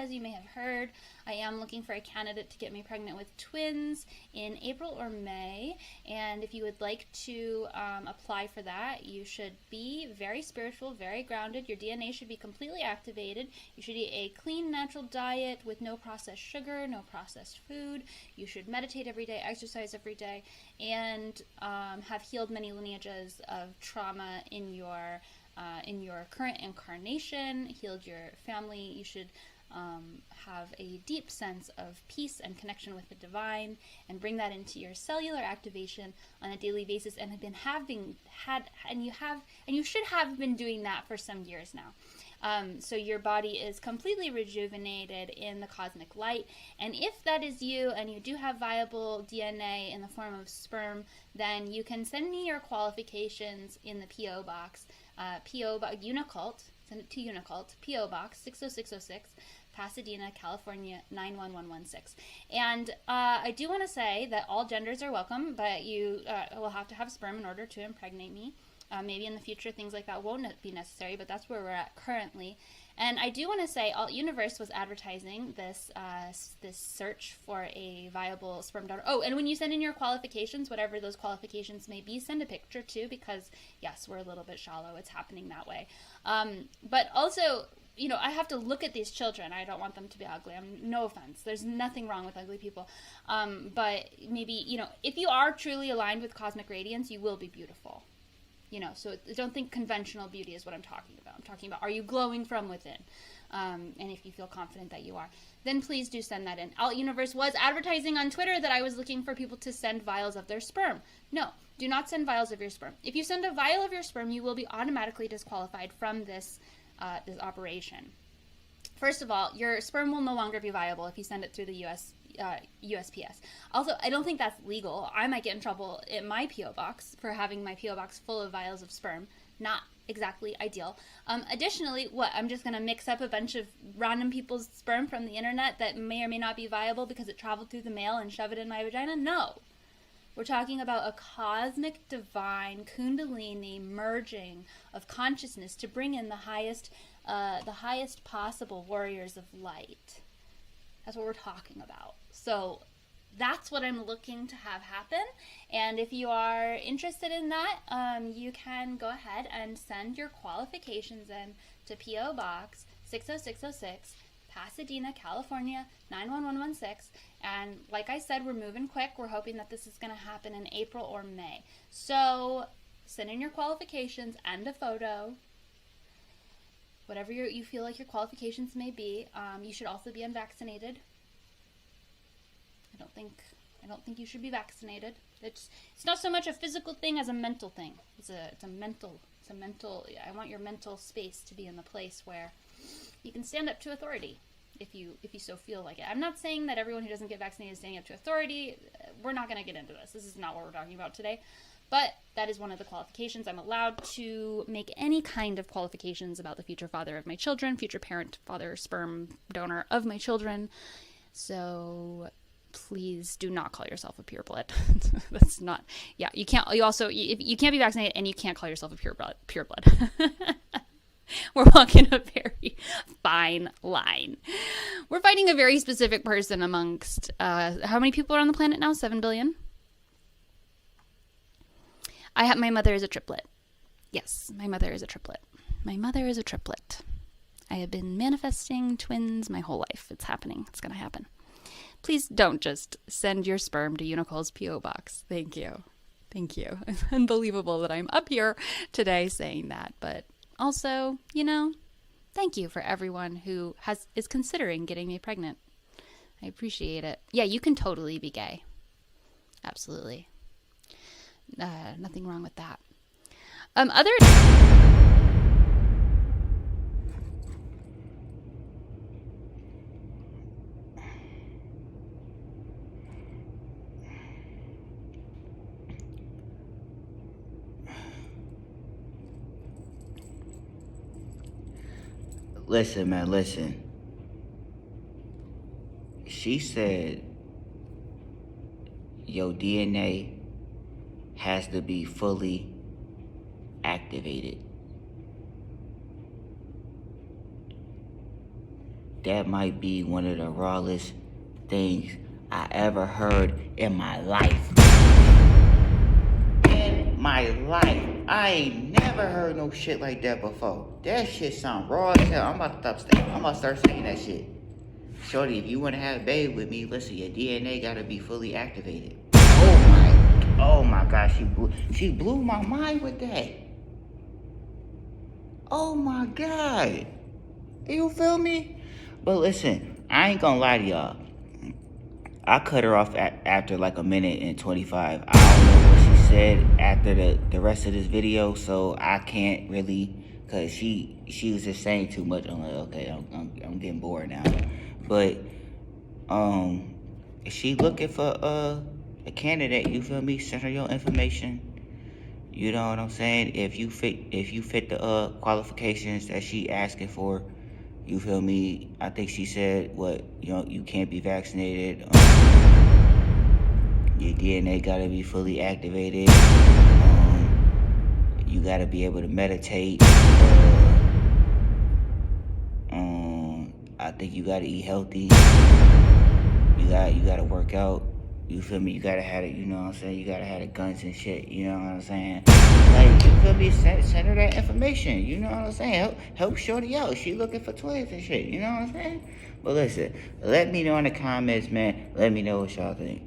As you may have heard, I am looking for a candidate to get me pregnant with twins in April or May, and if you would like to apply for that, you should be very spiritual, very grounded. Your DNA should be completely activated. You should eat a clean, natural diet with no processed sugar, no processed food. You should meditate every day, exercise every day, and have healed many lineages of trauma in your current incarnation, healed your family. You should have a deep sense of peace and connection with the divine, and bring that into your cellular activation on a daily basis, and you should have been doing that for some years now. So your body is completely rejuvenated in the cosmic light. And if that is you and you do have viable DNA in the form of sperm, then you can send me your qualifications in the P.O. Box, Unicult. Send it to Unicult, P.O. Box 60606, Pasadena, California 91116. And I do want to say that all genders are welcome, but you will have to have sperm in order to impregnate me. Maybe in the future things like that won't be necessary, but that's where we're at currently. And I do want to say, Alt Universe was advertising this search for a viable sperm donor. Oh, and when you send in your qualifications, whatever those qualifications may be, send a picture too, because yes, we're a little bit shallow. It's happening that way. But also, I have to look at these children. I don't want them to be ugly. No offense. There's nothing wrong with ugly people. But maybe, if you are truly aligned with cosmic radiance, you will be beautiful. So don't think conventional beauty is what I'm talking about. I'm talking about, are you glowing from within? And if you feel confident that you are, then please do send that in. Alt Universe was advertising on Twitter that I was looking for people to send vials of their sperm. No, do not send vials of your sperm. If you send a vial of your sperm, you will be automatically disqualified from this operation. First of all, your sperm will no longer be viable if you send it through the USPS. Also, I don't think that's legal. I might get in trouble in my P.O. box for having my P.O. box full of vials of sperm. Not exactly ideal. Additionally, I'm just going to mix up a bunch of random people's sperm from the internet that may or may not be viable because it traveled through the mail and shove it in my vagina? No. We're talking about a cosmic, divine, kundalini merging of consciousness to bring in the highest possible warriors of light. That's what we're talking about. So that's what I'm looking to have happen. And if you are interested in that, you can go ahead and send your qualifications in to P.O. Box 60606, Pasadena, California 91116. And like I said, we're moving quick. We're hoping that this is going to happen in April or May. So send in your qualifications and a photo. Whatever you feel like your qualifications may be. You should also be unvaccinated. I don't think you should be vaccinated. It's not so much a physical thing as a mental thing. It's a mental. I want your mental space to be in the place where you can stand up to authority if you so feel like it. I'm not saying that everyone who doesn't get vaccinated is standing up to authority. We're not going to get into this. This is not what we're talking about today. But that is one of the qualifications. I'm allowed to make any kind of qualifications about the future father of my children, future parent, father, sperm donor of my children. So please do not call yourself a pureblood. That's not, you can't be vaccinated and you can't call yourself a pureblood. We're walking a very fine line. We're fighting a very specific person amongst, how many people are on the planet now? 7 billion? My mother is a triplet. Yes, my mother is a triplet. My mother is a triplet. I have been manifesting twins my whole life. It's happening. It's going to happen. Please don't just send your sperm to Unicole's P.O. Box. Thank you. Thank you. It's unbelievable that I'm up here today saying that. But also, thank you for everyone who is considering getting me pregnant. I appreciate it. Yeah, you can totally be gay. Absolutely. Nothing wrong with that. Listen, man, listen. She said your DNA has to be fully activated. that might be one of the rawest things I ever heard in my life. In my life. I ain't never heard no shit like that before. That shit sound raw as hell. I'm about to start saying that shit. Shorty, if you want to have a baby with me, listen, your DNA gotta be fully activated. Oh my God, she blew my mind with that. Oh my God. You feel me? But listen, I ain't gonna lie to y'all. I cut her off after like a minute and 25. I don't know what she said after the rest of this video, so I can't really, cause she was just saying too much. I'm like, okay, I'm getting bored now. But if she looking for a candidate, you feel me? Send her your information. You know what I'm saying? If you fit the qualifications that she asking for, you feel me? I think she said you can't be vaccinated. Your DNA gotta be fully activated. You gotta be able to meditate. I think you gotta eat healthy. You gotta work out. You feel me? You gotta have it, you know what I'm saying? You gotta have the guns and shit, you know what I'm saying? Like, you feel me? Send her that information, you know what I'm saying? Help Shorty out. She looking for twins and shit, you know what I'm saying? But listen, let me know in the comments, man. Let me know what y'all think.